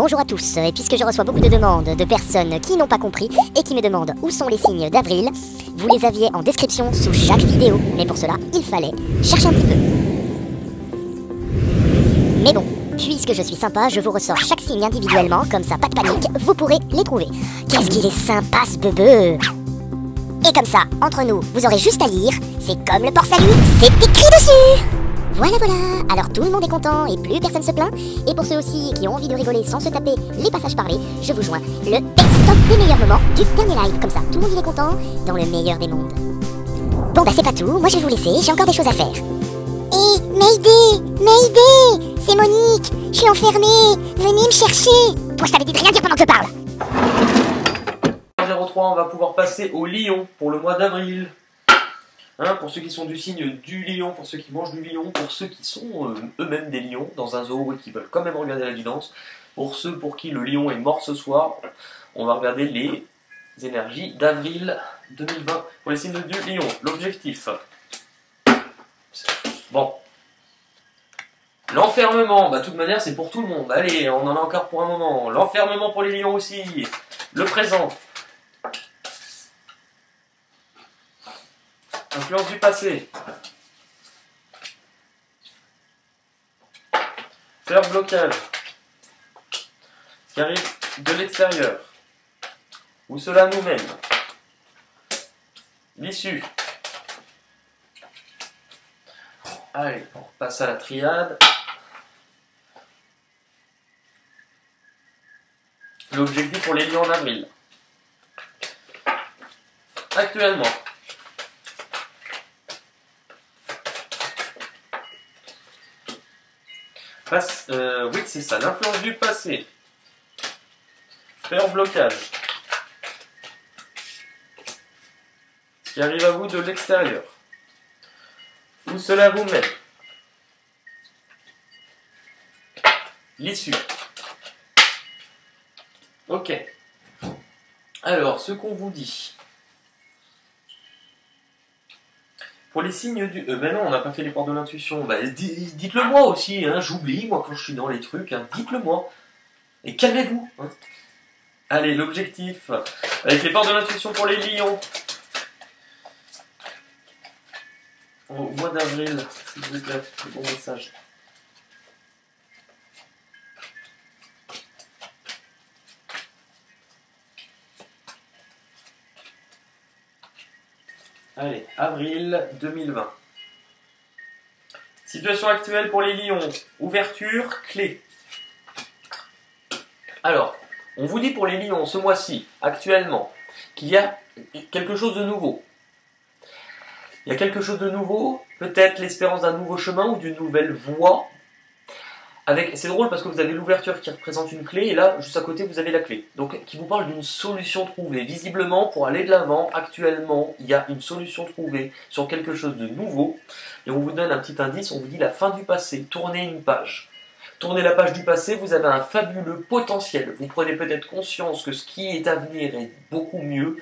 Bonjour à tous, et puisque je reçois beaucoup de demandes de personnes qui n'ont pas compris et qui me demandent où sont les signes d'avril, vous les aviez en description sous chaque vidéo, mais pour cela, il fallait chercher un petit peu. Mais bon, puisque je suis sympa, je vous ressors chaque signe individuellement, comme ça, pas de panique, vous pourrez les trouver. Qu'est-ce qu'il est sympa ce bebeu! Et comme ça, entre nous, vous aurez juste à lire, c'est comme le port-salut, c'est écrit dessus! Voilà, alors tout le monde est content et plus personne se plaint. Et pour ceux aussi qui ont envie de rigoler sans se taper les passages parlés, je vous joins le best-of des meilleurs moments du dernier live. Comme ça, tout le monde il est content, dans le meilleur des mondes. Bon bah c'est pas tout, moi je vais vous laisser, j'ai encore des choses à faire. Hé, Mayday, c'est Monique, je suis enfermée, venez me chercher. Toi je t'avais dit de rien dire pendant que je parle. 03, on va pouvoir passer au lion pour le mois d'avril. Hein, pour ceux qui sont du signe du lion, pour ceux qui mangent du lion, pour ceux qui sont eux-mêmes des lions dans un zoo et qui veulent quand même regarder la guidance, pour ceux pour qui le lion est mort ce soir, on va regarder les énergies d'avril 2020 pour les signes du lion. L'objectif. Bon. L'enfermement, bah de toute manière c'est pour tout le monde. Allez, on en a encore pour un moment. L'enfermement pour les lions aussi. Le présent. Influence du passé. Peur, blocage. Ce qui arrive de l'extérieur. Où cela nous mène. L'issue. Allez, on passe à la triade. L'objectif pour les lions en avril. Actuellement. Oui, c'est ça, l'influence du passé. Peur, blocage. Ce qui arrive à vous de l'extérieur. Où cela vous mène. L'issue. Ok. Alors, ce qu'on vous dit. Pour les signes du... ben non, on n'a pas fait les portes de l'intuition. Bah, dites-le moi aussi, hein, j'oublie, moi, quand je suis dans les trucs. Hein, dites-le moi. Et calmez-vous. Hein. Allez, l'objectif. Avec les portes de l'intuition pour les lions. Au mois d'avril, s'il vous plaît, le bon message. Allez, avril 2020. Situation actuelle pour les lions. Ouverture, clé. Alors, on vous dit pour les lions ce mois-ci, actuellement, qu'il y a quelque chose de nouveau. Il y a quelque chose de nouveau, peut-être l'espérance d'un nouveau chemin ou d'une nouvelle voie. C'est drôle parce que vous avez l'ouverture qui représente une clé et là, juste à côté, vous avez la clé. Donc, qui vous parle d'une solution trouvée. Visiblement, pour aller de l'avant, actuellement, il y a une solution trouvée sur quelque chose de nouveau. Et on vous donne un petit indice, on vous dit la fin du passé. Tournez une page. Tournez la page du passé, vous avez un fabuleux potentiel. Vous prenez peut-être conscience que ce qui est à venir est beaucoup mieux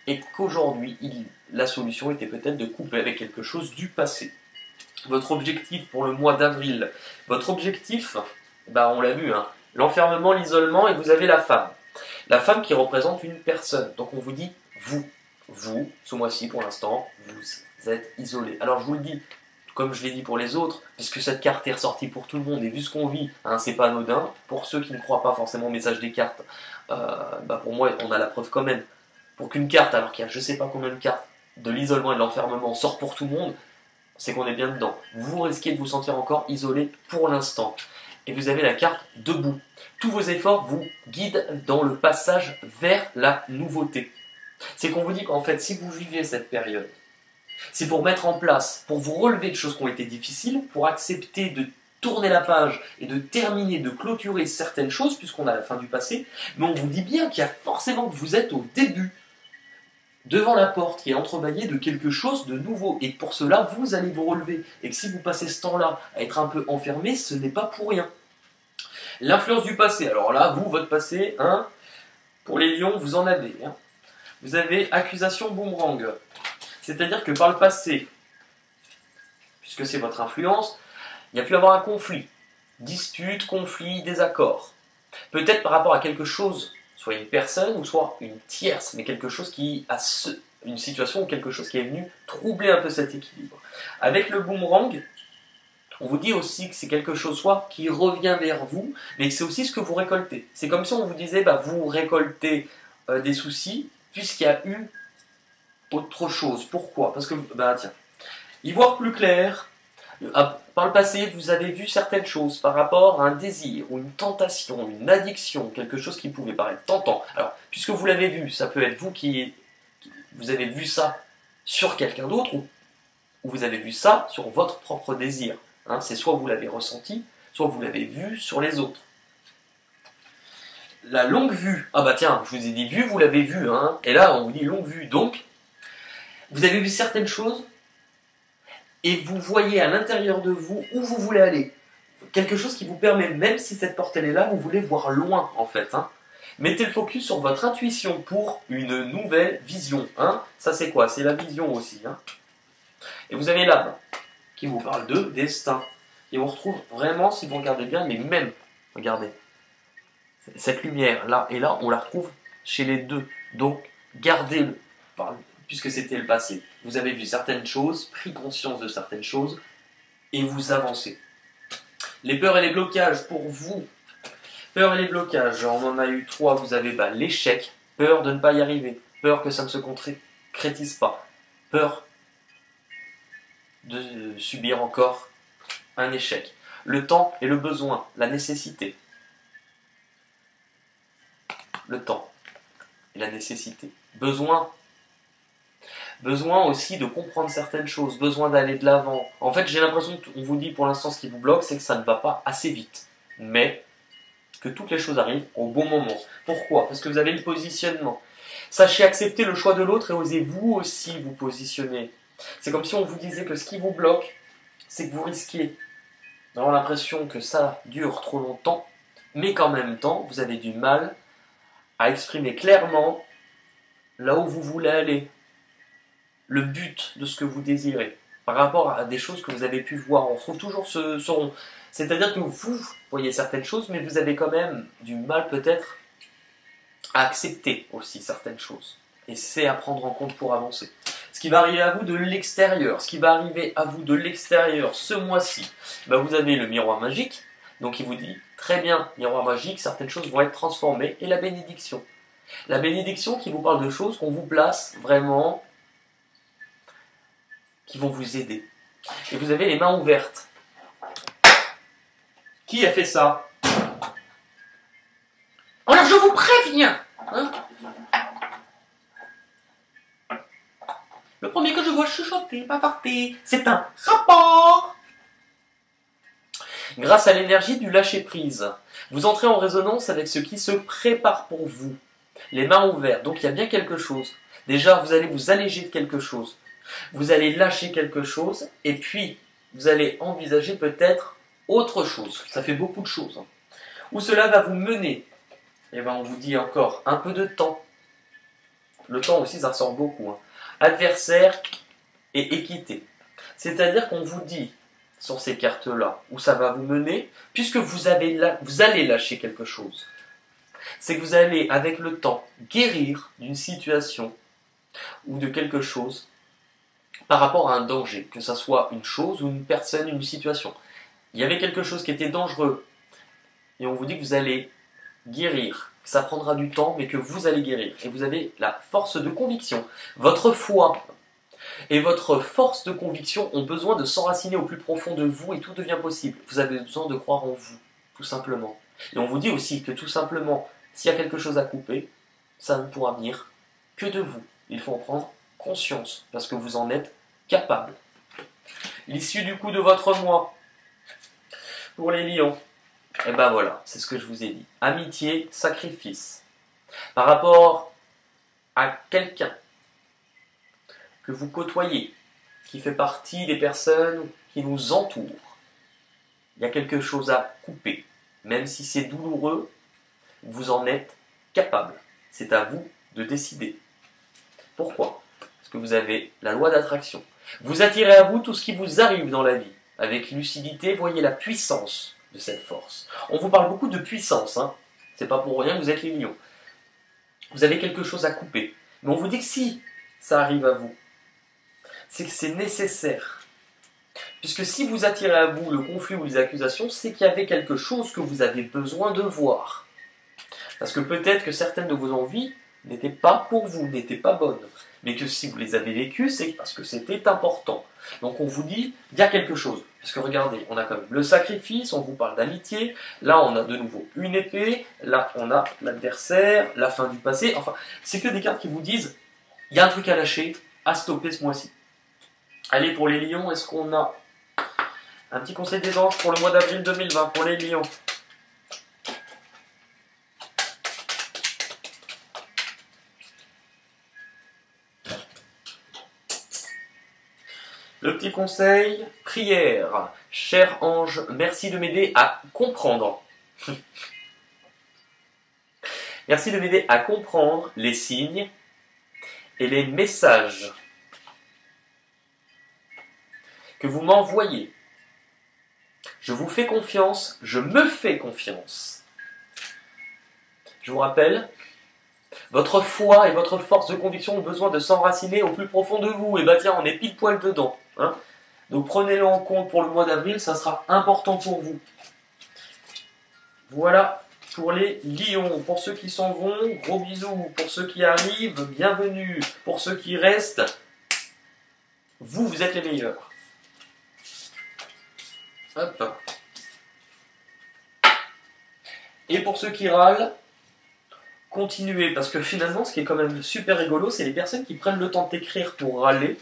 et qu'aujourd'hui, la solution était peut-être de couper avec quelque chose du passé. Votre objectif pour le mois d'avril, votre objectif, bah on l'a vu, hein, l'enfermement, l'isolement, et vous avez la femme. La femme qui représente une personne. Donc on vous dit, vous, ce mois-ci pour l'instant, vous êtes isolé. Alors je vous le dis, comme je l'ai dit pour les autres, puisque cette carte est ressortie pour tout le monde, et vu ce qu'on vit, hein, c'est pas anodin. Pour ceux qui ne croient pas forcément au message des cartes, bah pour moi, on a la preuve quand même. Pour qu'une carte, alors qu'il y a je sais pas combien de cartes, de l'isolement et de l'enfermement sort pour tout le monde, c'est qu'on est bien dedans. Vous risquez de vous sentir encore isolé pour l'instant. Et vous avez la carte debout. Tous vos efforts vous guident dans le passage vers la nouveauté. C'est qu'on vous dit qu'en fait, si vous vivez cette période, c'est pour mettre en place, pour vous relever de choses qui ont été difficiles, pour accepter de tourner la page et de terminer, de clôturer certaines choses, puisqu'on a la fin du passé, mais on vous dit bien qu'il y a forcément que vous êtes au début, devant la porte qui est entrebâillée de quelque chose de nouveau. Et pour cela, vous allez vous relever. Et que si vous passez ce temps-là à être un peu enfermé, ce n'est pas pour rien. L'influence du passé. Alors là, vous, votre passé, hein, pour les lions, vous en avez. Hein. Vous avez accusation boomerang. C'est-à-dire que par le passé, puisque c'est votre influence, il y a pu avoir un conflit. Dispute, conflit, désaccord. Peut-être par rapport à quelque chose, soit une personne ou soit une tierce, mais quelque chose qui a une situation ou quelque chose qui est venu troubler un peu cet équilibre. Avec le boomerang, on vous dit aussi que c'est quelque chose soit qui revient vers vous, mais que c'est aussi ce que vous récoltez. C'est comme si on vous disait, bah, vous récoltez des soucis, puisqu'il y a eu autre chose. Pourquoi? Parce que, bah tiens, y voir plus clair, par le passé, vous avez vu certaines choses par rapport à un désir, ou une tentation, une addiction, quelque chose qui pouvait paraître tentant. Alors, puisque vous l'avez vu, ça peut être vous qui vous avez vu ça sur quelqu'un d'autre, ou vous avez vu ça sur votre propre désir. Hein, c'est soit vous l'avez ressenti, soit vous l'avez vu sur les autres. La longue vue, ah bah tiens, je vous ai dit vue, vous l'avez vu, hein, et là on vous dit longue vue, donc vous avez vu certaines choses et vous voyez à l'intérieur de vous où vous voulez aller. Quelque chose qui vous permet, même si cette porte elle est là, vous voulez voir loin en fait. Hein. Mettez le focus sur votre intuition pour une nouvelle vision. Hein. Ça c'est quoi? C'est la vision aussi. Hein. Et vous avez l'âme qui vous parle de destin. Et on retrouve vraiment, si vous regardez bien, mais même, regardez, cette lumière là et là, on la retrouve chez les deux. Donc, gardez-le, puisque c'était le passé. Vous avez vu certaines choses, pris conscience de certaines choses, et vous avancez. Les peurs et les blocages pour vous. Peurs et les blocages, on en a eu 3. Vous avez l'échec, peur de ne pas y arriver, peur que ça ne se concrétise pas, peur de subir encore un échec. Le temps et le besoin, la nécessité. Le temps et la nécessité. Besoin aussi de comprendre certaines choses, besoin d'aller de l'avant. En fait, j'ai l'impression qu'on vous dit pour l'instant ce qui vous bloque, c'est que ça ne va pas assez vite. Mais que toutes les choses arrivent au bon moment. Pourquoi? Parce que vous avez le positionnement. Sachez accepter le choix de l'autre et osez vous aussi vous positionner. C'est comme si on vous disait que ce qui vous bloque, c'est que vous risquez d'avoir l'impression que ça dure trop longtemps, mais qu'en même temps, vous avez du mal à exprimer clairement là où vous voulez aller, le but de ce que vous désirez, par rapport à des choses que vous avez pu voir. On retrouve toujours ce rond. C'est-à-dire que vous voyez certaines choses, mais vous avez quand même du mal peut-être à accepter aussi certaines choses. Et c'est à prendre en compte pour avancer. Ce qui va arriver à vous de l'extérieur, ce mois-ci, vous avez le miroir magique, donc il vous dit, très bien, miroir magique, certaines choses vont être transformées, et la bénédiction. La bénédiction qui vous parle de choses qu'on vous place vraiment, qui vont vous aider. Et vous avez les mains ouvertes. Qui a fait ça? Alors je vous préviens, hein. Le premier que je vois chuchoter, bavarder, c'est un rapport. Grâce à l'énergie du lâcher-prise, vous entrez en résonance avec ce qui se prépare pour vous. Les mains ouvertes, donc il y a bien quelque chose. Déjà, vous allez vous alléger de quelque chose. Vous allez lâcher quelque chose, et puis vous allez envisager peut-être autre chose. Ça fait beaucoup de choses. Hein. Où cela va vous mener. Et on vous dit encore un peu de temps. Le temps aussi, ça ressort beaucoup. Hein. Adversaire et équité. C'est-à-dire qu'on vous dit sur ces cartes-là où ça va vous mener, puisque vous allez lâcher quelque chose. C'est que vous allez, avec le temps, guérir d'une situation ou de quelque chose par rapport à un danger, que ce soit une chose ou une personne, une situation. Il y avait quelque chose qui était dangereux, et on vous dit que vous allez guérir, que ça prendra du temps, mais que vous allez guérir. Et vous avez la force de conviction. Votre foi et votre force de conviction ont besoin de s'enraciner au plus profond de vous, et tout devient possible. Vous avez besoin de croire en vous, tout simplement. Et on vous dit aussi que tout simplement, s'il y a quelque chose à couper, ça ne pourra venir que de vous. Il faut en prendre conscience, parce que vous en êtes capable. L'issue du coup de votre mois, pour les lions, et voilà, c'est ce que je vous ai dit. Amitié, sacrifice. Par rapport à quelqu'un que vous côtoyez, qui fait partie des personnes qui nous entourent, il y a quelque chose à couper. Même si c'est douloureux, vous en êtes capable. C'est à vous de décider. Pourquoi? Parce que vous avez la loi d'attraction. Vous attirez à vous tout ce qui vous arrive dans la vie. Avec lucidité, voyez la puissance de cette force. On vous parle beaucoup de puissance. Hein. C'est pas pour rien que vous êtes les lions. Vous avez quelque chose à couper. Mais on vous dit que si ça arrive à vous, c'est que c'est nécessaire. Puisque si vous attirez à vous le conflit ou les accusations, c'est qu'il y avait quelque chose que vous avez besoin de voir. Parce que peut-être que certaines de vos envies n'étaient pas pour vous, n'étaient pas bonnes. Mais que si vous les avez vécues, c'est parce que c'était important. Donc on vous dit, il y a quelque chose. Parce que regardez, on a quand même le sacrifice, on vous parle d'amitié, là on a de nouveau une épée, là on a l'adversaire, la fin du passé, enfin, c'est que des cartes qui vous disent, il y a un truc à lâcher, à stopper ce mois-ci. Allez, pour les lions, est-ce qu'on a un petit conseil des anges pour le mois d'avril 2020, pour les lions? Le petit conseil, prière. Cher ange, merci de m'aider à comprendre. Merci de m'aider à comprendre les signes et les messages que vous m'envoyez. Je vous fais confiance, je me fais confiance. Je vous rappelle, votre foi et votre force de conviction ont besoin de s'enraciner au plus profond de vous. Et bah tiens, on est pile poil dedans. Hein. Donc prenez-le en compte pour le mois d'avril, ça sera important pour vous. Voilà pour les lions. Pour ceux qui s'en vont, gros bisous. Pour ceux qui arrivent, bienvenue. Pour ceux qui restent, vous êtes les meilleurs. Hop. Et pour ceux qui râlent, continuez, parce que finalement, ce qui est quand même super rigolo, c'est les personnes qui prennent le temps de t'écrire pour râler,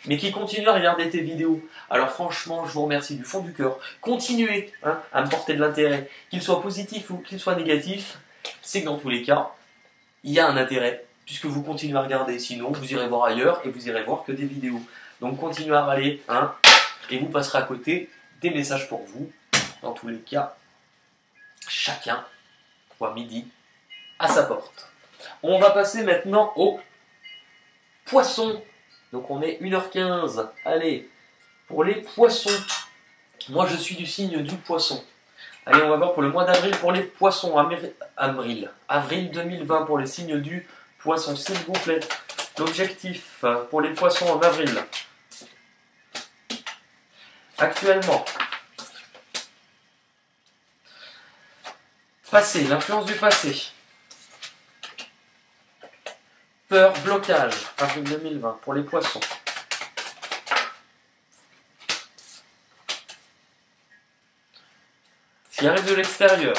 mais qui continuent à regarder tes vidéos. Alors franchement, je vous remercie du fond du cœur. Continuez à me porter de l'intérêt, qu'il soit positif ou qu'il soit négatif, c'est que dans tous les cas, il y a un intérêt, puisque vous continuez à regarder. Sinon, vous irez voir ailleurs et vous irez voir que des vidéos. Donc continuez à râler, et vous passerez à côté des messages pour vous. Dans tous les cas, chacun, à midi, à sa porte. On va passer maintenant aux poissons. Donc on est 1h15. Allez, pour les poissons. Moi je suis du signe du poisson. Allez, on va voir pour le mois d'avril pour les poissons. Avril 2020 pour les signes du poisson, s'il vous plaît. L'objectif pour les poissons en avril. Actuellement. Passé, l'influence du passé. Peur, blocage, avril 2020 pour les poissons. Ce qui arrive de l'extérieur,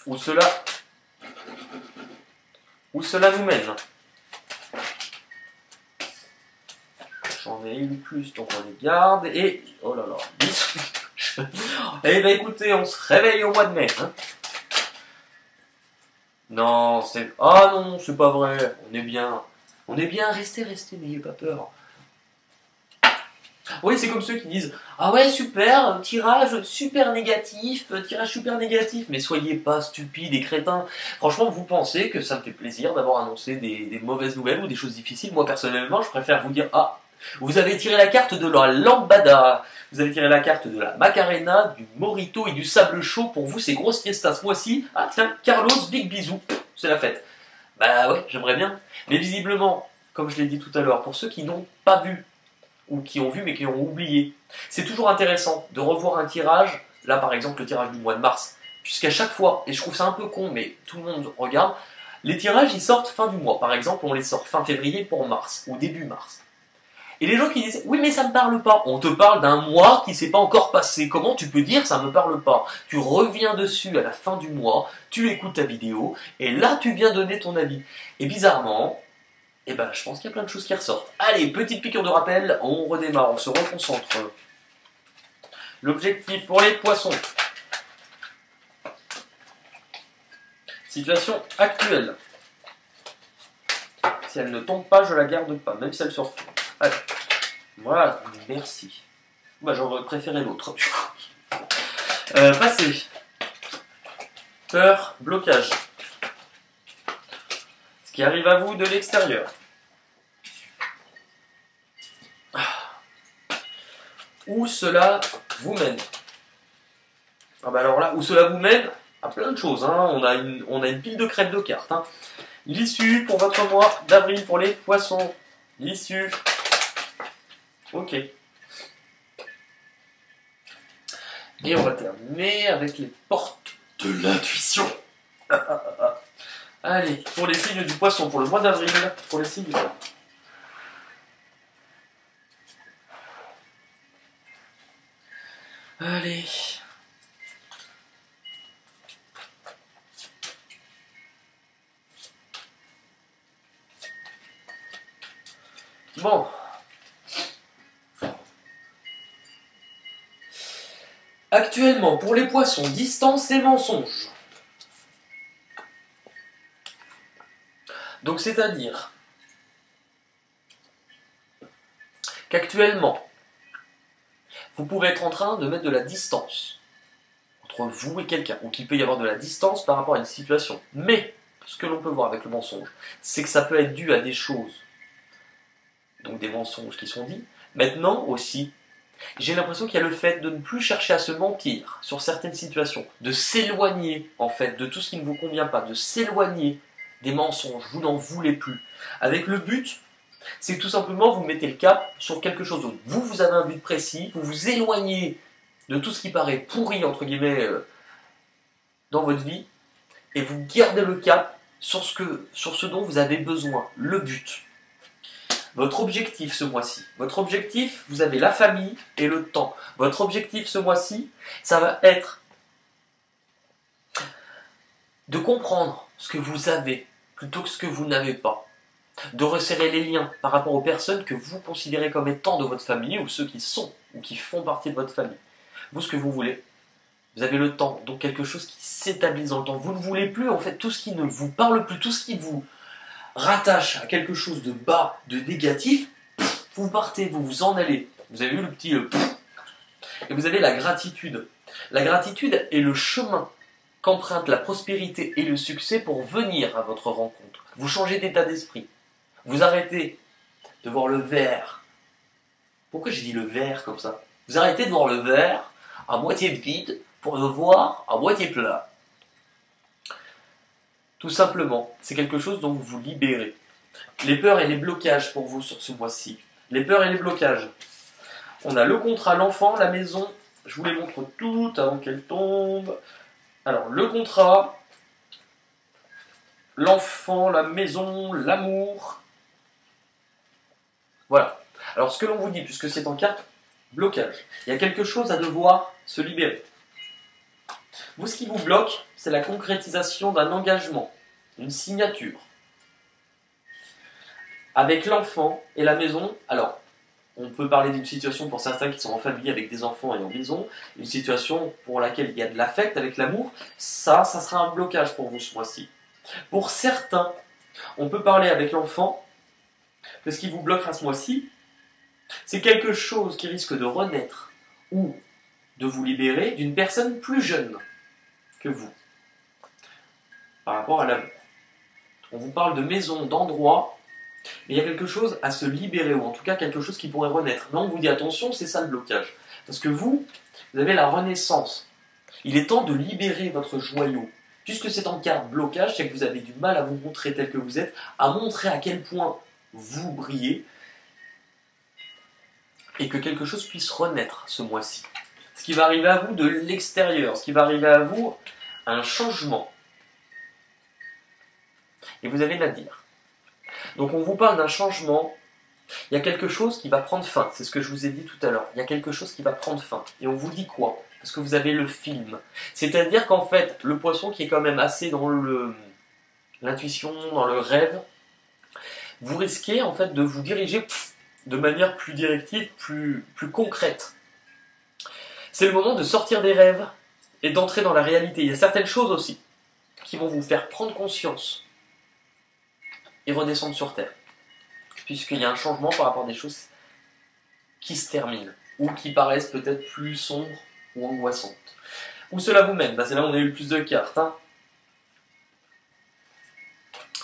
où cela nous mène. J'en ai une plus, donc on les garde. Et, oh là là, eh ben écoutez, on se réveille au mois de mai. Non, c'est... Ah non, c'est pas vrai, on est bien. On est bien, restez, n'ayez pas peur. Oui, c'est comme ceux qui disent « Ah ouais, super, tirage super négatif, mais soyez pas stupides et crétins. Franchement, vous pensez que ça me fait plaisir d'avoir annoncé des mauvaises nouvelles ou des choses difficiles. Moi, personnellement, je préfère vous dire « Ah, vous avez tiré la carte de la lambada, vous avez tiré la carte de la macarena, du morito et du sable chaud. Pour vous, c'est grosse fiesta ce mois-ci. Ah tiens, Carlos, big bisou, c'est la fête. » Bah ouais, j'aimerais bien. Mais visiblement, comme je l'ai dit tout à l'heure, pour ceux qui n'ont pas vu, ou qui ont vu mais qui ont oublié, c'est toujours intéressant de revoir un tirage, là par exemple le tirage du mois de mars, puisqu'à chaque fois, et je trouve ça un peu con, mais tout le monde regarde, les tirages ils sortent fin du mois. Par exemple, on les sort fin février pour mars, ou début mars. Et les gens qui disent « Oui mais ça me parle pas », on te parle d'un mois qui s'est pas encore passé, comment tu peux dire « ça me parle pas » Tu reviens dessus à la fin du mois, tu écoutes ta vidéo, et là tu viens donner ton avis. Et bizarrement, eh ben, je pense qu'il y a plein de choses qui ressortent. Allez, petite piqûre de rappel, on redémarre, on se reconcentre. L'objectif pour les poissons. Situation actuelle. Si elle ne tombe pas, je la garde pas, même si elle sort. Allez, voilà, merci. Bah, j'aurais préféré l'autre. Passé. Peur, blocage. Ce qui arrive à vous de l'extérieur. Où cela vous mène. Ah bah alors là, où cela vous mène, à plein de choses. Hein. On a une pile de crêpes de cartes. Hein. L'issue pour votre mois d'avril pour les poissons. L'issue. Ok. Et on va terminer avec les portes de l'intuition. Allez, pour les signes du poisson, pour le mois d'avril, pour les signes. Allez. Bon. Actuellement, pour les poissons, distance et mensonge. Donc, c'est-à-dire qu'actuellement, vous pouvez être en train de mettre de la distance entre vous et quelqu'un, ou qu'il peut y avoir de la distance par rapport à une situation. Mais, ce que l'on peut voir avec le mensonge, c'est que ça peut être dû à des choses, donc des mensonges qui sont dits. Maintenant aussi, j'ai l'impression qu'il y a le fait de ne plus chercher à se mentir sur certaines situations, de s'éloigner en fait de tout ce qui ne vous convient pas, de s'éloigner des mensonges, vous n'en voulez plus. Avec le but, c'est que tout simplement vous mettez le cap sur quelque chose d'autre. Vous avez un but précis, vous vous éloignez de tout ce qui paraît pourri entre guillemets dans votre vie et vous gardez le cap sur ce dont vous avez besoin, le but. Votre objectif ce mois-ci, votre objectif, vous avez la famille et le temps. Votre objectif ce mois-ci, ça va être de comprendre ce que vous avez plutôt que ce que vous n'avez pas. De resserrer les liens par rapport aux personnes que vous considérez comme étant de votre famille ou ceux qui sont ou qui font partie de votre famille. Vous, ce que vous voulez, vous avez le temps, donc quelque chose qui s'établisse dans le temps. Vous ne voulez plus en fait tout ce qui ne vous parle plus, tout ce qui vous rattache à quelque chose de bas, de négatif, vous partez, vous vous en allez. Vous avez eu le petit et vous avez la gratitude. La gratitude est le chemin qu'emprunte la prospérité et le succès pour venir à votre rencontre. Vous changez d'état d'esprit. Vous arrêtez de voir le verre. Pourquoi j'ai dit le verre comme ça? Vous arrêtez de voir le verre à moitié vide pour le voir à moitié plein. Tout simplement, c'est quelque chose dont vous vous libérez. Les peurs et les blocages pour vous sur ce mois-ci. Les peurs et les blocages. On a le contrat, l'enfant, la maison. Je vous les montre toutes avant qu'elles tombent. Alors, le contrat, l'enfant, la maison, l'amour. Voilà. Alors, ce que l'on vous dit, puisque c'est en carte, blocage. Il y a quelque chose à devoir se libérer. Vous, ce qui vous bloque, c'est la concrétisation d'un engagement, une signature. Avec l'enfant et la maison, alors, on peut parler d'une situation pour certains qui sont en famille avec des enfants et en maison, une situation pour laquelle il y a de l'affect avec l'amour, ça sera un blocage pour vous ce mois-ci. Pour certains, on peut parler avec l'enfant, que ce qui vous bloquera ce mois-ci, c'est quelque chose qui risque de renaître ou de vous libérer d'une personne plus jeune que vous, par rapport à l'amour. On vous parle de maison, d'endroit, mais il y a quelque chose à se libérer, ou en tout cas quelque chose qui pourrait renaître. Mais on vous dit attention, c'est ça le blocage. Parce que vous avez la renaissance. Il est temps de libérer votre joyau. Puisque c'est en carte blocage, c'est que vous avez du mal à vous montrer tel que vous êtes, à montrer à quel point vous brillez, et que quelque chose puisse renaître ce mois-ci. Ce qui va arriver à vous de l'extérieur, ce qui va arriver à vous, un changement. Et vous avez Nadir. Donc on vous parle d'un changement, il y a quelque chose qui va prendre fin, c'est ce que je vous ai dit tout à l'heure, il y a quelque chose qui va prendre fin. Et on vous dit quoi? Parce que vous avez le film. C'est-à-dire qu'en fait, le poisson qui est quand même assez dans l'intuition, dans le rêve, vous risquez en fait de vous diriger de manière plus directive, plus concrète. C'est le moment de sortir des rêves et d'entrer dans la réalité. Il y a certaines choses aussi qui vont vous faire prendre conscience et redescendre sur Terre. Puisqu'il y a un changement par rapport à des choses qui se terminent, ou qui paraissent peut-être plus sombres ou angoissantes. Où cela vous mène? C'est là où on a eu le plus de cartes. Hein.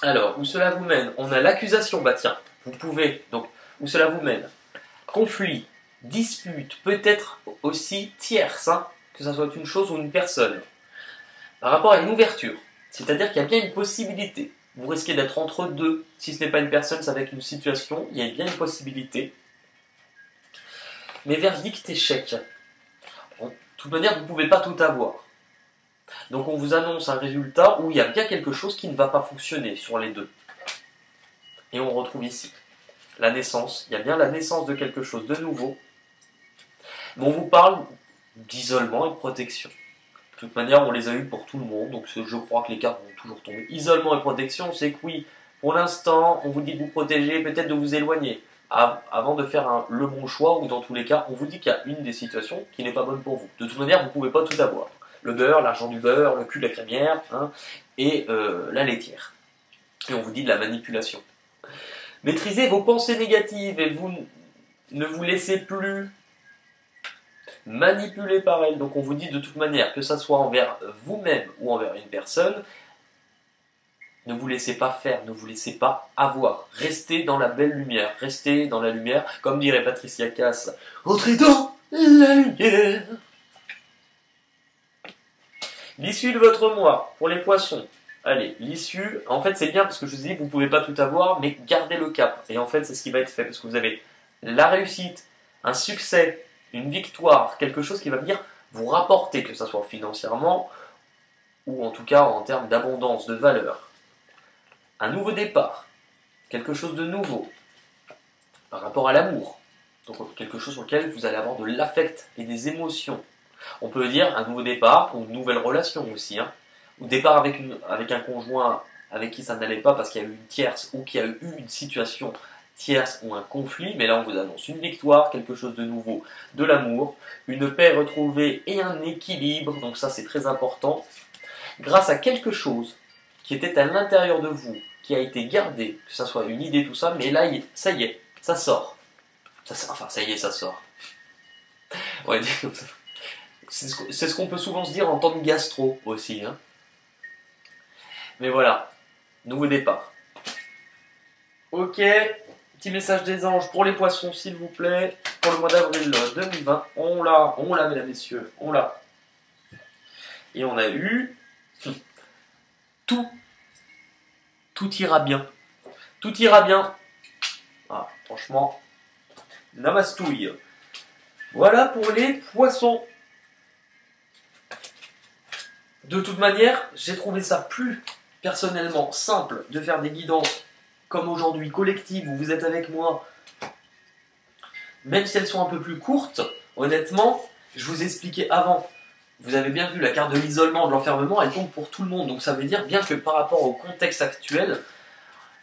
Alors, où cela vous mène? On a l'accusation, tiens, vous pouvez, donc, où cela vous mène? Conflit, dispute, peut-être aussi tierce, hein, que ça soit une chose ou une personne. par rapport à une ouverture. C'est-à-dire qu'il y a bien une possibilité. Vous risquez d'être entre deux. Si ce n'est pas une personne, c'est avec une situation. Il y a bien une possibilité. Mais verdict échec. De toute manière, vous ne pouvez pas tout avoir. Donc on vous annonce un résultat où il y a bien quelque chose qui ne va pas fonctionner sur les deux. Et on retrouve ici la naissance. Il y a bien la naissance de quelque chose de nouveau. Mais on vous parle d'isolement et de protection. De toute manière, on les a eu pour tout le monde, donc je crois que les cartes vont toujours tomber. Isolement et protection, c'est que oui, pour l'instant, on vous dit de vous protéger, peut-être de vous éloigner, avant de faire le bon choix, ou dans tous les cas, on vous dit qu'il y a une des situations qui n'est pas bonne pour vous. De toute manière, vous ne pouvez pas tout avoir. Le beurre, l'argent du beurre, le cul de la crémière, hein, et la laitière. Et on vous dit de la manipulation. Maîtrisez vos pensées négatives et vous ne vous laissez plus manipuler par elles. Donc on vous dit de toute manière, que ça soit envers vous-même ou envers une personne, ne vous laissez pas faire, ne vous laissez pas avoir. Restez dans la belle lumière, restez dans la lumière, comme dirait Patricia Cass, entrez dans la lumière. L'issue de votre mois, pour les poissons. Allez, l'issue, en fait c'est bien parce que je vous dis, vous ne pouvez pas tout avoir, mais gardez le cap. Et en fait c'est ce qui va être fait, parce que vous avez la réussite, un succès, une victoire, quelque chose qui va venir vous rapporter, que ce soit financièrement, ou en tout cas en termes d'abondance, de valeur. Un nouveau départ, quelque chose de nouveau, par rapport à l'amour. Donc quelque chose sur lequel vous allez avoir de l'affect et des émotions. On peut dire un nouveau départ ou une nouvelle relation aussi. Hein. Ou départ avec un conjoint avec qui ça n'allait pas parce qu'il y a eu une tierce ou qu'il y a eu une situation tierce ou un conflit. Mais là, on vous annonce une victoire, quelque chose de nouveau, de l'amour, une paix retrouvée et un équilibre. Donc ça, c'est très important. Grâce à quelque chose qui était à l'intérieur de vous, qui a été gardé, que ça soit une idée, tout ça. Mais là, ça y est, ça sort. Enfin, ça y est, ça sort. Ouais, c'est ce qu'on peut souvent se dire en temps de gastro aussi. Hein. Mais voilà, nouveau départ. Ok, petit message des anges pour les poissons, s'il vous plaît. Pour le mois d'avril 2020, on l'a, mesdames, messieurs, on l'a. Et on a eu tout ira bien. Tout ira bien. Ah, franchement, namastouille. Voilà pour les poissons. De toute manière, j'ai trouvé ça plus personnellement simple de faire des guidances comme aujourd'hui, collectives, où vous êtes avec moi. Même si elles sont un peu plus courtes, honnêtement, je vous expliquais avant. Vous avez bien vu la carte de l'isolement, de l'enfermement, elle tombe pour tout le monde. Donc ça veut dire bien que par rapport au contexte actuel,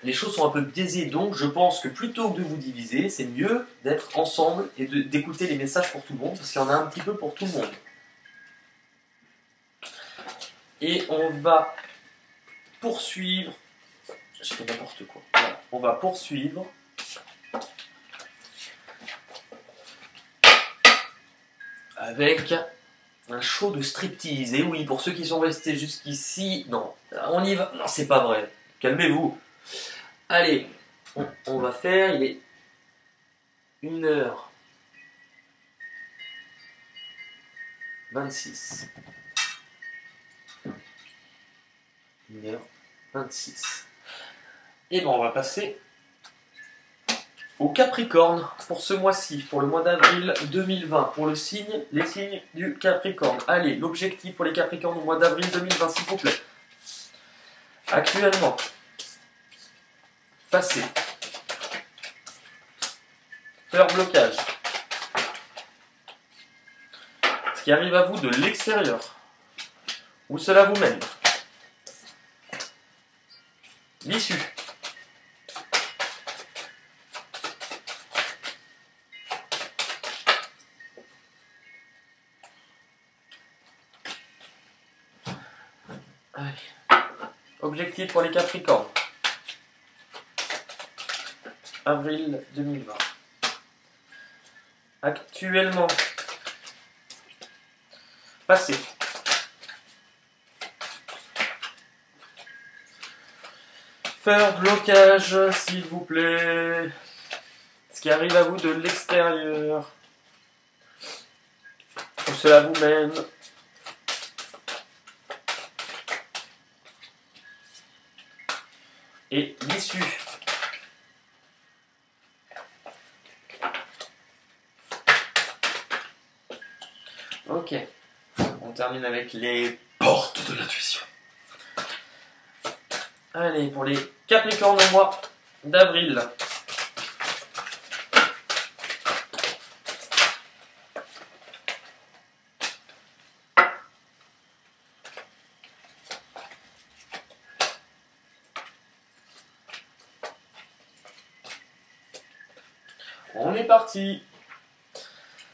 les choses sont un peu biaisées. Donc je pense que plutôt que de vous diviser, c'est mieux d'être ensemble et d'écouter les messages pour tout le monde, parce qu'il y en a un petit peu pour tout le monde. Et on va poursuivre. Je fais n'importe quoi. Voilà. On va poursuivre. Avec un show de striptease. Et oui, pour ceux qui sont restés jusqu'ici. Non, on y va. Non, c'est pas vrai. Calmez-vous. Allez, on va faire. Il est 1h26. 1h26. Et bon, on va passer au Capricorne pour ce mois-ci, pour le mois d'avril 2020, pour les signes du Capricorne. Allez, l'objectif pour les Capricornes au mois d'avril 2020, s'il vous plaît. Actuellement, passé, peur, blocage. Ce qui arrive à vous de l'extérieur, où cela vous mène. L'issue. Allez. Objectif pour les Capricornes. Avril 2020. Actuellement. Passé. Peur, blocage, s'il vous plaît. Ce qui arrive à vous de l'extérieur. Où cela vous mène. et l'issue. Ok, on termine avec les portes de l'intuition. Allez, pour les Capricornes au mois d'avril. On est parti.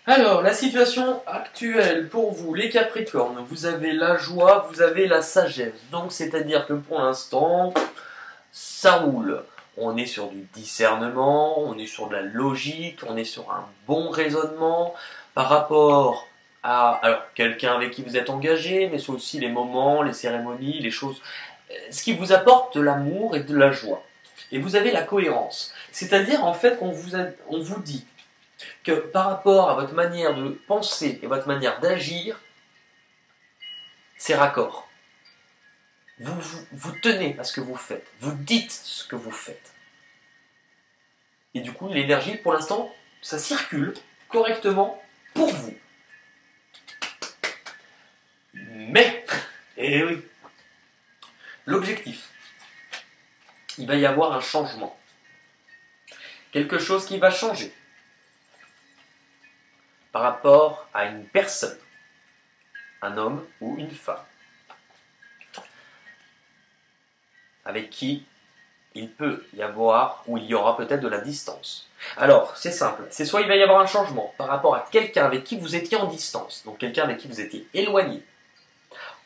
Alors, la situation actuelle pour vous, les Capricornes, vous avez la joie, vous avez la sagesse. Donc, c'est-à-dire que pour l'instant, ça roule. On est sur du discernement, on est sur de la logique, on est sur un bon raisonnement par rapport à alors quelqu'un avec qui vous êtes engagé, mais c'est aussi les moments, les cérémonies, les choses, ce qui vous apporte de l'amour et de la joie. Et vous avez la cohérence. C'est-à-dire, en fait, on vous dit que par rapport à votre manière de penser et votre manière d'agir, c'est raccord. Vous tenez à ce que vous faites. Vous dites ce que vous faites. Et du coup, l'énergie, pour l'instant, ça circule correctement pour vous. Mais, et oui, l'objectif, il va y avoir un changement. Quelque chose qui va changer par rapport à une personne, un homme ou une femme, avec qui il peut y avoir, ou il y aura peut-être de la distance. Alors, c'est simple, c'est soit il va y avoir un changement par rapport à quelqu'un avec qui vous étiez en distance, donc quelqu'un avec qui vous étiez éloigné,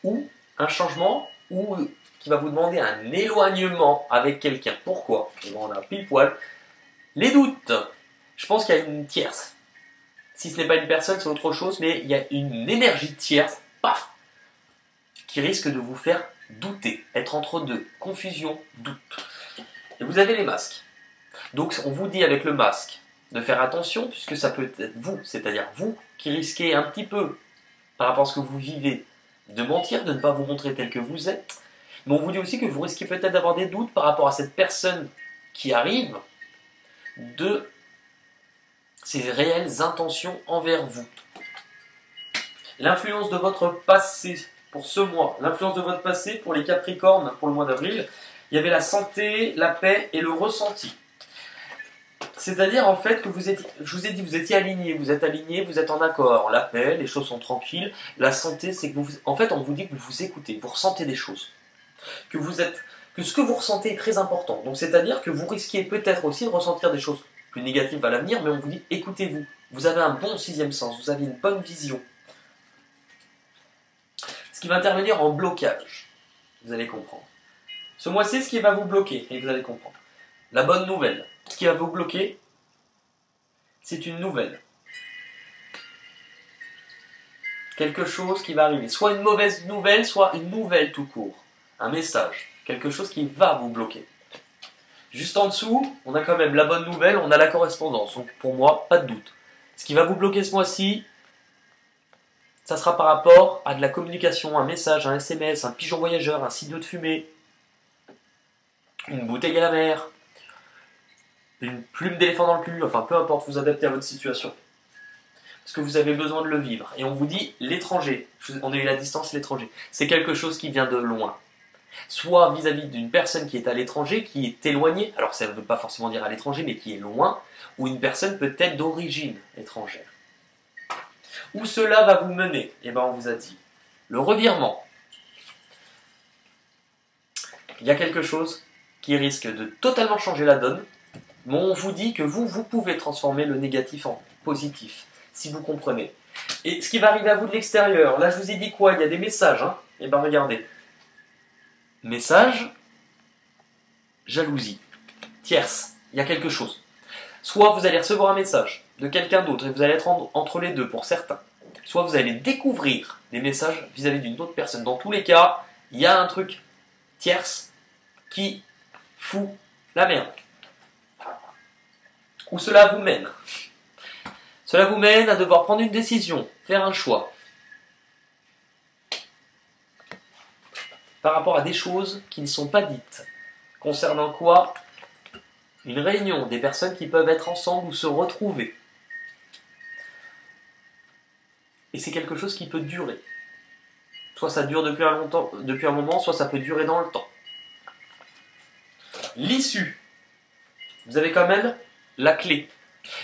ou un changement qui va vous demander un éloignement avec quelqu'un. Pourquoi? Et bon, on a pile poil les doutes. Je pense qu'il y a une tierce. Si ce n'est pas une personne, c'est autre chose, mais il y a une énergie tierce, paf, qui risque de vous faire douter, être entre deux, confusion, doute. Et vous avez les masques. Donc on vous dit avec le masque de faire attention, puisque ça peut être vous, c'est-à-dire vous qui risquez un petit peu, par rapport à ce que vous vivez, de mentir, de ne pas vous montrer tel que vous êtes. Mais on vous dit aussi que vous risquez peut-être d'avoir des doutes par rapport à cette personne qui arrive, de ses réelles intentions envers vous. L'influence de votre passé pour ce mois, l'influence de votre passé pour les Capricornes pour le mois d'avril, il y avait la santé, la paix et le ressenti. C'est-à-dire en fait que je vous ai dit, vous étiez aligné, vous êtes aligné, vous êtes en accord. La paix, les choses sont tranquilles. La santé, c'est que en fait, on vous dit que vous vous écoutez, vous ressentez des choses, que ce que vous ressentez est très important. Donc c'est-à-dire que vous risquez peut-être aussi de ressentir des choses plus négatives à l'avenir, mais on vous dit écoutez-vous. Vous avez un bon sixième sens, vous avez une bonne vision. Ce qui va intervenir en blocage, vous allez comprendre. Ce mois-ci, ce qui va vous bloquer, et vous allez comprendre. La bonne nouvelle, ce qui va vous bloquer, c'est une nouvelle. Quelque chose qui va arriver. Soit une mauvaise nouvelle, soit une nouvelle tout court. Un message. Quelque chose qui va vous bloquer. Juste en dessous, on a quand même la bonne nouvelle, on a la correspondance. Donc pour moi, pas de doute. Ce qui va vous bloquer ce mois-ci, ça sera par rapport à de la communication, un message, un SMS, un pigeon voyageur, un signaux de fumée, une bouteille à la mer, une plume d'éléphant dans le cul, enfin peu importe, vous adaptez à votre situation. Parce que vous avez besoin de le vivre. Et on vous dit l'étranger, on a eu la distance, l'étranger, c'est quelque chose qui vient de loin. Soit vis-à-vis d'une personne qui est à l'étranger, qui est éloignée, alors ça ne veut pas forcément dire à l'étranger, mais qui est loin, ou une personne peut-être d'origine étrangère. Où cela va vous mener? Eh bien on vous a dit, le revirement. Il y a quelque chose qui risque de totalement changer la donne, mais on vous dit que vous pouvez transformer le négatif en positif, si vous comprenez. Et ce qui va arriver à vous de l'extérieur, là je vous ai dit quoi? Il y a des messages, hein? Eh bien regardez. Message, jalousie, tierce, il y a quelque chose. Soit vous allez recevoir un message de quelqu'un d'autre et vous allez être entre les deux pour certains. Soit vous allez découvrir des messages vis-à-vis d'une autre personne. Dans tous les cas, il y a un truc tierce qui fout la merde. Où cela vous mène? Cela vous mène à devoir prendre une décision, faire un choix. Par rapport à des choses qui ne sont pas dites. Concernant quoi? Une réunion, des personnes qui peuvent être ensemble ou se retrouver. Et c'est quelque chose qui peut durer. Soit ça dure depuis un moment, soit ça peut durer dans le temps. L'issue. Vous avez quand même la clé.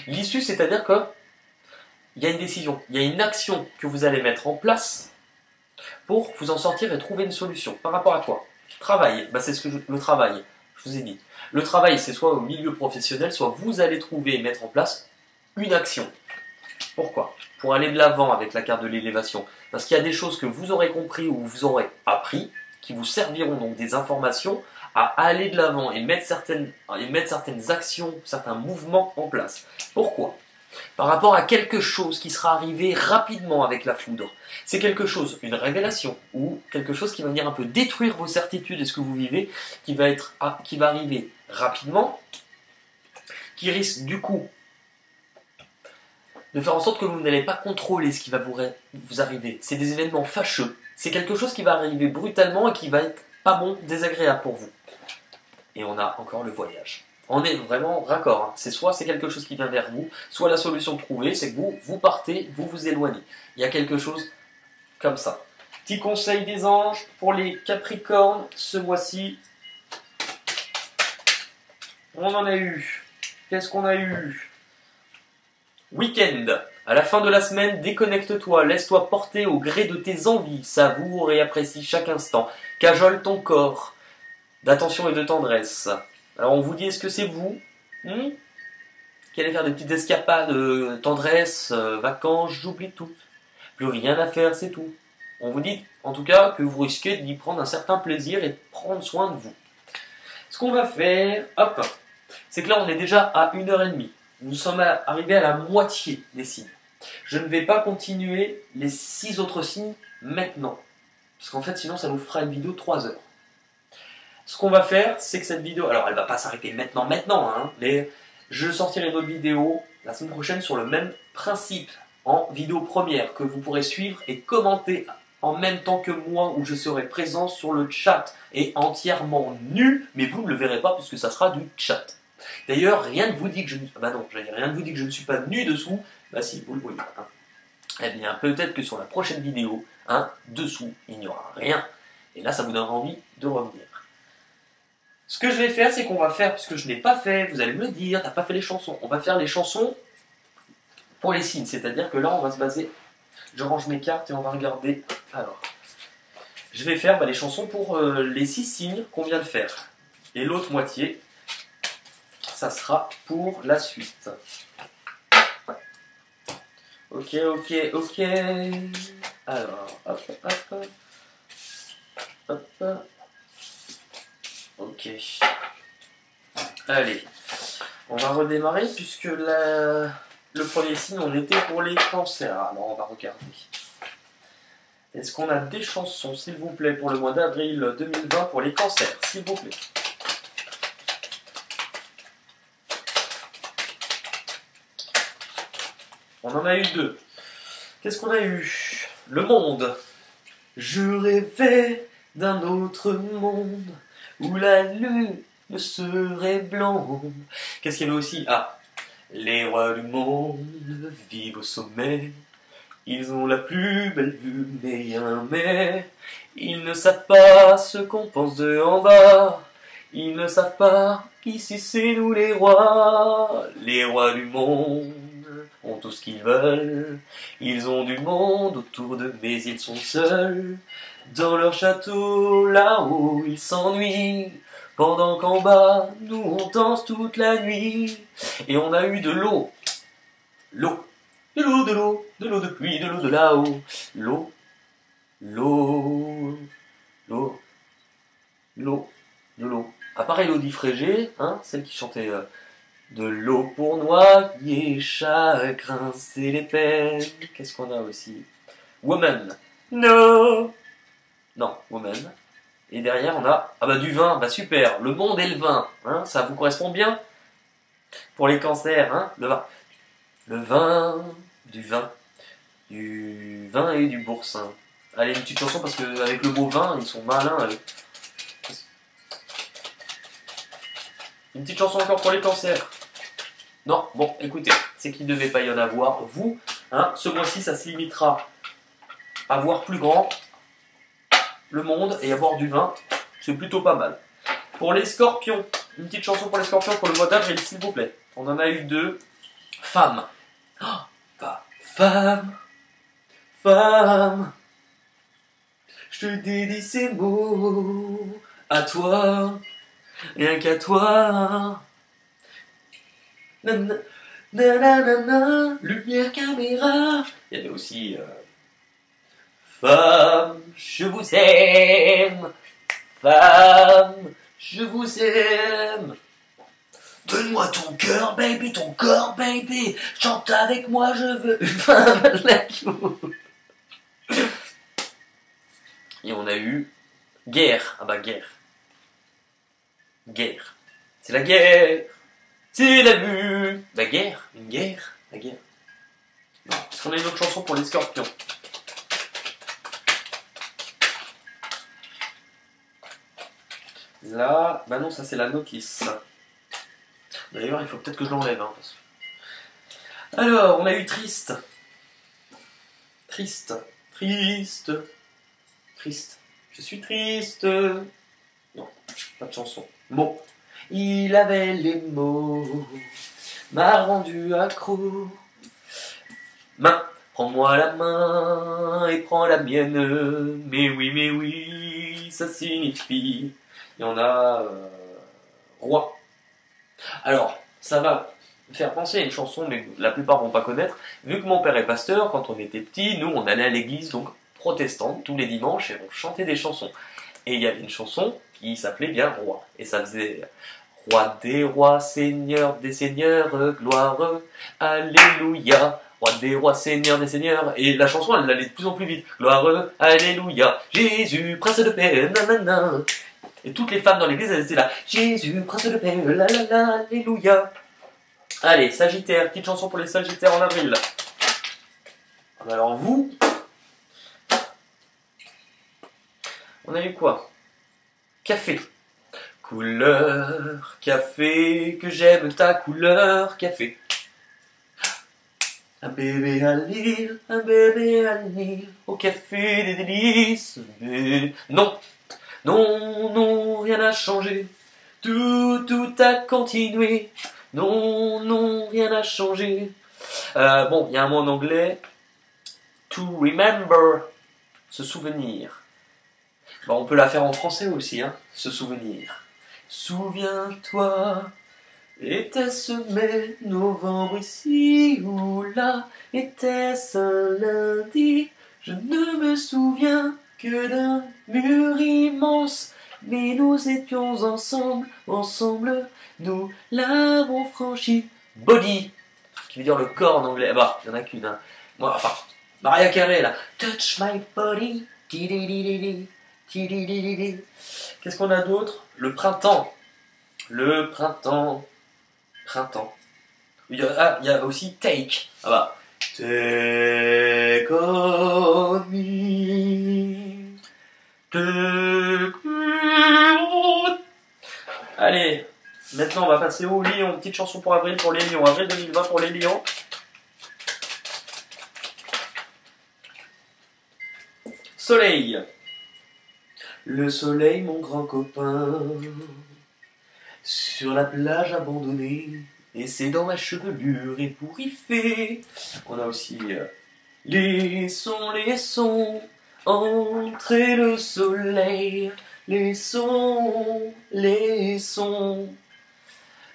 L'issue, c'est-à-dire que il y a une décision, il y a une action que vous allez mettre en place pour vous en sortir et trouver une solution. Par rapport à quoi? Travail, bah c'est le travail, je vous ai dit. Le travail, c'est soit au milieu professionnel, soit vous allez trouver et mettre en place une action. Pourquoi? Pour aller de l'avant avec la carte de l'élévation. Parce qu'il y a des choses que vous aurez compris ou vous aurez appris, qui vous serviront donc des informations à aller de l'avant et mettre certaines actions, certains mouvements en place. Pourquoi? Par rapport à quelque chose qui sera arrivé rapidement avec la foudre. C'est quelque chose, une révélation, ou quelque chose qui va venir un peu détruire vos certitudes et ce que vous vivez, qui va arriver rapidement, qui risque du coup de faire en sorte que vous n'allez pas contrôler ce qui va vous arriver. C'est des événements fâcheux. C'est quelque chose qui va arriver brutalement et qui va être pas bon, désagréable pour vous. Et on a encore le voyage. On est vraiment raccord. Hein. C'est soit c'est quelque chose qui vient vers vous, soit la solution trouvée, c'est que vous partez, vous vous éloignez. Il y a quelque chose comme ça. Petit conseil des anges pour les Capricornes ce mois-ci. On en a eu. Qu'est-ce qu'on a eu? Week-end. À la fin de la semaine, déconnecte-toi, laisse-toi porter au gré de tes envies, savoure et apprécie chaque instant, cajole ton corps d'attention et de tendresse. Alors on vous dit, est-ce que c'est vous qui allez faire des petites escapades, tendresse, vacances, j'oublie tout. Plus rien à faire, c'est tout. On vous dit en tout cas que vous risquez d'y prendre un certain plaisir et de prendre soin de vous. Ce qu'on va faire, hop, c'est que là on est déjà à 1h30. Nous sommes arrivés à la moitié des signes. Je ne vais pas continuer les 6 autres signes maintenant. Parce qu'en fait, sinon, ça nous fera une vidéo de 3 heures. Ce qu'on va faire, c'est que cette vidéo... Alors, elle ne va pas s'arrêter maintenant, hein, mais je sortirai d'autres vidéos la semaine prochaine sur le même principe, en vidéo première, que vous pourrez suivre et commenter en même temps que moi, où je serai présent sur le chat et entièrement nu, mais vous ne le verrez pas puisque ça sera du chat. D'ailleurs, rien ne vous dit que je ne... Bah non, rien ne vous dit que je ne suis pas nu dessous. Bah si, vous le voyez. Hein. Eh bien, peut-être que sur la prochaine vidéo, dessous, il n'y aura rien. Et là, ça vous donnera envie de revenir. Ce que je vais faire, c'est qu'on va faire, puisque je n'ai pas fait, vous allez me le dire, t'as pas fait les chansons. On va faire les chansons pour les signes. C'est-à-dire que là, on va se baser... Je range mes cartes et on va regarder. Alors, je vais faire les chansons pour les 6 signes qu'on vient de faire. Et l'autre moitié... ça sera pour la suite. Ok. Alors, hop. Ok. Allez, on va redémarrer puisque le premier signe, on était pour les cancers. Alors, on va regarder. Est-ce qu'on a des chansons, s'il vous plaît, pour le mois d'avril 2020 pour les cancers, s'il vous plaît? On en a eu 2. Qu'est-ce qu'on a eu? Le monde. Je rêvais d'un autre monde où la lune serait blonde. Qu'est-ce qu'il y avait aussi? Ah, les rois du monde vivent au sommet. Ils ont la plus belle vue, mais un mais. Ils ne savent pas ce qu'on pense de en bas. Ils ne savent pas qu'ici c'est nous les rois. Les rois du monde ont tout ce qu'ils veulent. Ils ont du monde autour d'eux, mais ils sont seuls. Dans leur château, là-haut, ils s'ennuient. Pendant qu'en bas, nous on danse toute la nuit. Et on a eu de l'eau. L'eau. De l'eau de pluie, de l'eau de là-haut. L'eau. À part Élodie Frégé, celle qui chantait... de l'eau pour noyer chagrin, c'est les peines. Qu'est-ce qu'on a aussi? Woman. No. Non, Woman. Et derrière, on a... Ah bah du vin, bah super. Le monde et le vin. Ça vous correspond bien? Pour les cancers, le vin. Le vin, du vin et du boursin. Allez, une petite chanson parce qu'avec le mot vin, ils sont malins. Une petite chanson encore pour les cancers. Non, bon, écoutez, c'est qu'il ne devait pas y en avoir. Vous, hein, ce mois-ci, ça se limitera à voir plus grand le monde et à boire du vin. C'est plutôt pas mal. Pour les scorpions, une petite chanson pour les scorpions pour le mois d'avril, s'il vous plaît. On en a eu deux. Femme. Oh, femme. Femme. Je te dédie ces mots à toi. Rien qu'à toi. Nanana, nanana, lumière, caméra. Il y avait aussi femme, je vous aime. Femme, je vous aime. Donne-moi ton cœur, baby, ton corps, baby. Chante avec moi, je veux une femme like you. Et on a eu guerre. Ah bah guerre. Guerre. C'est la guerre. C'est la vue. La guerre. Une guerre. La guerre. Non. Est-ce qu'on a une autre chanson pour les scorpions? Là, bah non, ça c'est la notice. D'ailleurs, il faut peut-être que je l'enlève. Hein, alors, on a eu triste. Triste. Triste. Triste. Je suis triste. Non, pas de chanson. Bon. Il avait les mots, m'a rendu accro. Main, prends-moi la main et prends la mienne. Mais oui, ça signifie. Il y en a roi. Alors, ça va faire penser à une chanson, mais la plupart vont pas connaître. Vu que mon père est pasteur, quand on était petit, nous on allait à l'église donc protestante tous les dimanches et on chantait des chansons. Et il y avait une chanson qui s'appelait bien Roi. Et ça faisait Roi des rois, Seigneur des seigneurs, gloire, alléluia. Roi des rois, Seigneur des seigneurs. Et la chanson, elle allait de plus en plus vite. Gloire, alléluia. Jésus, prince de paix, nanana. Et toutes les femmes dans l'église, elles étaient là. Jésus, prince de paix, la la la, alléluia. Allez, Sagittaire, petite chanson pour les Sagittaires en avril. Alors vous, on a eu quoi? Café. Couleur café, que j'aime ta couleur café. Un bébé à l'île, au café des délices. Non, non, rien n'a changé. Tout a continué. Non, rien n'a changé. Bon, il y a un mot en anglais. To remember, se souvenir. Bon, on peut la faire en français aussi, hein, se souvenir. Souviens-toi, était-ce mai, novembre ici ou là? Était-ce un lundi? Je ne me souviens que d'un mur immense. Mais nous étions ensemble, nous l'avons franchi. Body, qui veut dire le corps en anglais. Bah, il n'y en a qu'une. Hein. Moi, enfin, Maria Carey là. Touch my body. Qu'est-ce qu'on a d'autre? Le printemps. Le printemps. Printemps. Il y a aussi take. Ah bah. Take on me. Take me. Allez, maintenant on va passer au lion. Petite chanson pour avril pour les lions. Avril 2020 pour les lions. Soleil. Le soleil, mon grand copain, sur la plage abandonnée, et c'est dans ma chevelure ébouriffée. On a aussi les sons, entrer le soleil, les sons.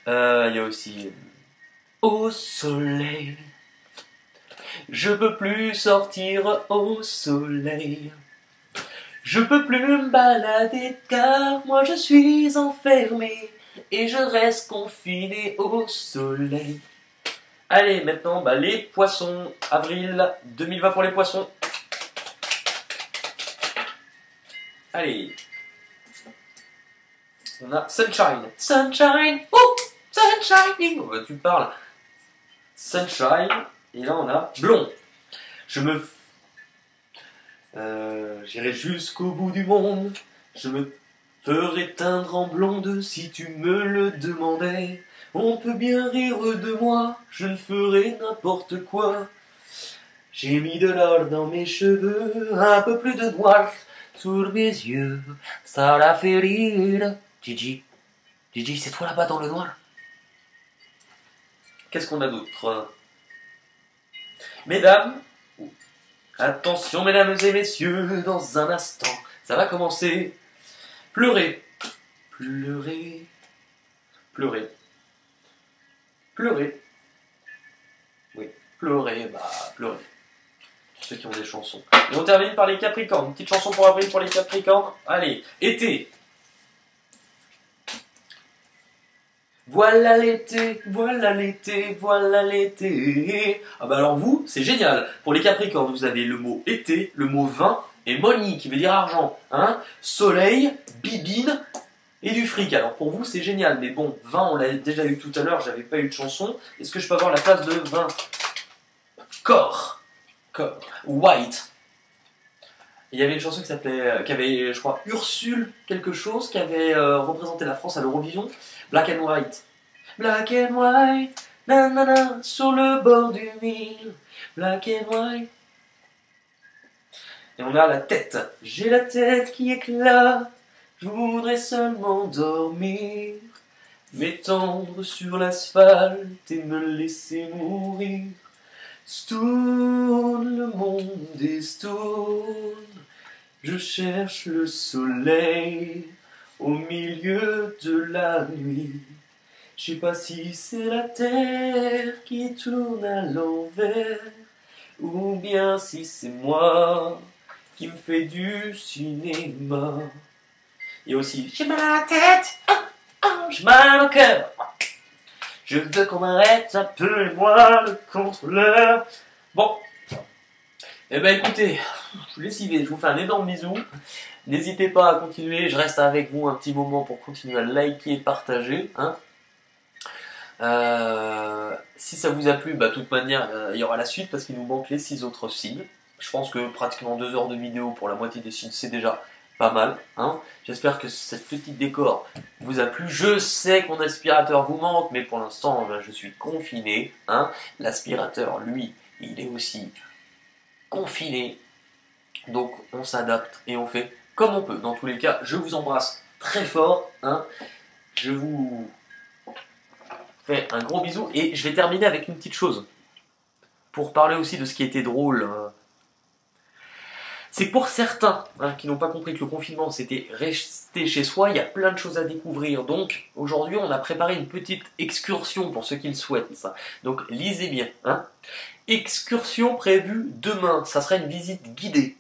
Il y a aussi au soleil, je peux plus sortir au soleil. Je peux plus me balader car moi je suis enfermé et je reste confiné au soleil. Allez, maintenant, bah, les poissons. Avril 2020 pour les poissons. Allez. On a Sunshine. Sunshine. Oh, Sunshine. Oh, bah, tu parles. Sunshine. Et là, on a Blond. J'irai jusqu'au bout du monde. Je me ferais teindre en blonde si tu me le demandais. On peut bien rire de moi, je ne ferai n'importe quoi. J'ai mis de l'or dans mes cheveux, un peu plus de noir sur mes yeux, ça la fait rire. Gigi, Gigi, c'est toi là-bas dans le noir. Qu'est-ce qu'on a d'autre? Mesdames, attention mesdames et messieurs, dans un instant, ça va commencer. Pleurer, pleurer, pleurer, pleurer. Oui, pleurer, bah pleurer. Ceux qui ont des chansons. Et on termine par les Capricornes. Une petite chanson pour avril pour les Capricornes. Allez, été. Voilà l'été, voilà l'été, voilà l'été. Ah bah alors vous, c'est génial. Pour les Capricornes, vous avez le mot été, le mot vin et money qui veut dire argent. Hein, soleil, bibine et du fric. Alors pour vous, c'est génial. Mais bon, vin, on l'a déjà eu tout à l'heure, j'avais pas eu de chanson. Est-ce que je peux avoir la place de vin? Corps. Corps. White. Il y avait une chanson qui s'appelait, qui avait, je crois, Ursule quelque chose, qui avait représenté la France à l'Eurovision. Black and White. Black and White, nanana, sur le bord du Nil. Black and White. Et on a la tête. J'ai la tête qui éclate, je voudrais seulement dormir, m'étendre sur l'asphalte et me laisser mourir. Stone, le monde est stone. Je cherche le soleil au milieu de la nuit. Je sais pas si c'est la terre qui tourne à l'envers, ou bien si c'est moi qui me fais du cinéma. Et aussi, j'ai mal à la tête, j'ai mal au cœur. Je veux qu'on m'arrête, appelez-moi le contrôleur. Bon. Eh ben écoutez, je vous laisse y aller, je vous fais un énorme bisou. N'hésitez pas à continuer, je reste avec vous un petit moment pour continuer à liker et partager. Hein. Si ça vous a plu, bah, de toute manière, il y aura la suite parce qu'il nous manque les 6 autres signes. Je pense que pratiquement 2 heures de vidéo pour la moitié des signes, c'est déjà pas mal. Hein. J'espère que cette petite décor vous a plu. Je sais que mon aspirateur vous manque, mais pour l'instant, je suis confiné. Hein. L'aspirateur, lui, il est aussi confiné. Donc, on s'adapte et on fait comme on peut. Dans tous les cas, je vous embrasse très fort. Hein. Je vous fais un gros bisou. Et je vais terminer avec une petite chose. Pour parler aussi de ce qui était drôle. C'est que pour certains qui n'ont pas compris que le confinement c'était rester chez soi, il y a plein de choses à découvrir. Donc aujourd'hui on a préparé une petite excursion pour ceux qui le souhaitent. Ça. Donc lisez bien. Hein. Excursion prévue demain, ça sera une visite guidée.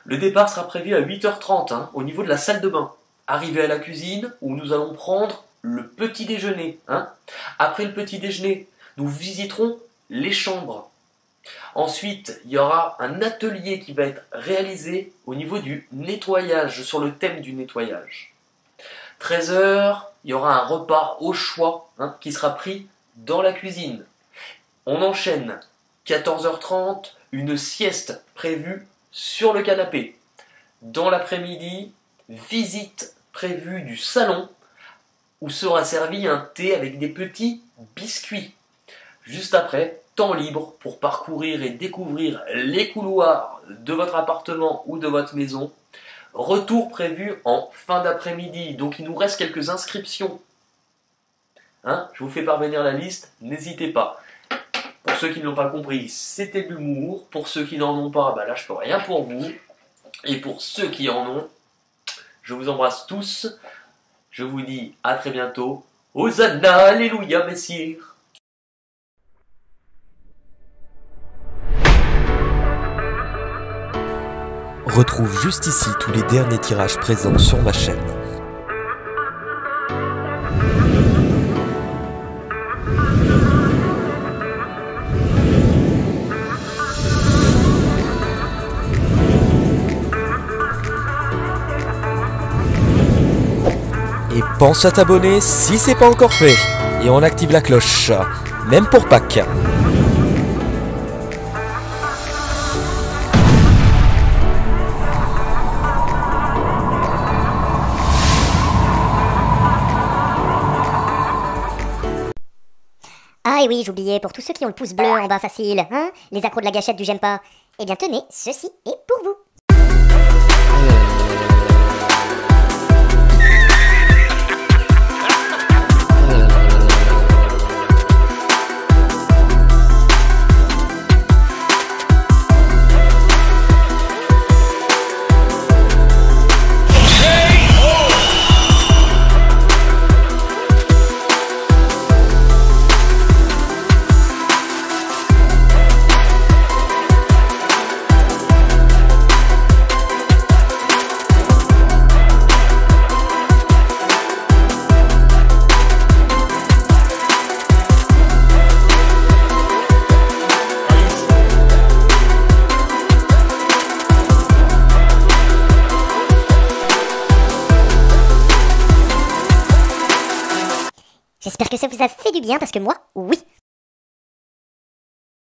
Le départ sera prévu à 8h30 au niveau de la salle de bain. Arrivé à la cuisine où nous allons prendre le petit déjeuner. Hein. Après le petit déjeuner, nous visiterons les chambres. Ensuite, il y aura un atelier qui va être réalisé au niveau du nettoyage, sur le thème du nettoyage. 13h, il y aura un repas au choix qui sera pris dans la cuisine. On enchaîne. 14h30, une sieste prévue sur le canapé. Dans l'après-midi, visite prévue du salon où sera servi un thé avec des petits biscuits. Juste après, temps libre pour parcourir et découvrir les couloirs de votre appartement ou de votre maison. Retour prévu en fin d'après-midi, donc il nous reste quelques inscriptions. Hein, je vous fais parvenir la liste, n'hésitez pas. Pour ceux qui ne l'ont pas compris, c'était de l'humour. Pour ceux qui n'en ont pas, bah là je peux rien pour vous. Et pour ceux qui en ont, je vous embrasse tous. Je vous dis à très bientôt. Hosanna, alléluia, Messire. Retrouve juste ici tous les derniers tirages présents sur ma chaîne. Et pense à t'abonner si c'est pas encore fait. Et on active la cloche, même pour Pâques. et oui, j'oubliais, pour tous ceux qui ont le pouce bleu en bas facile, hein, les accros de la gâchette du j'aime pas, eh bien tenez, ceci est pour vous. J'espère que ça vous a fait du bien parce que moi, oui.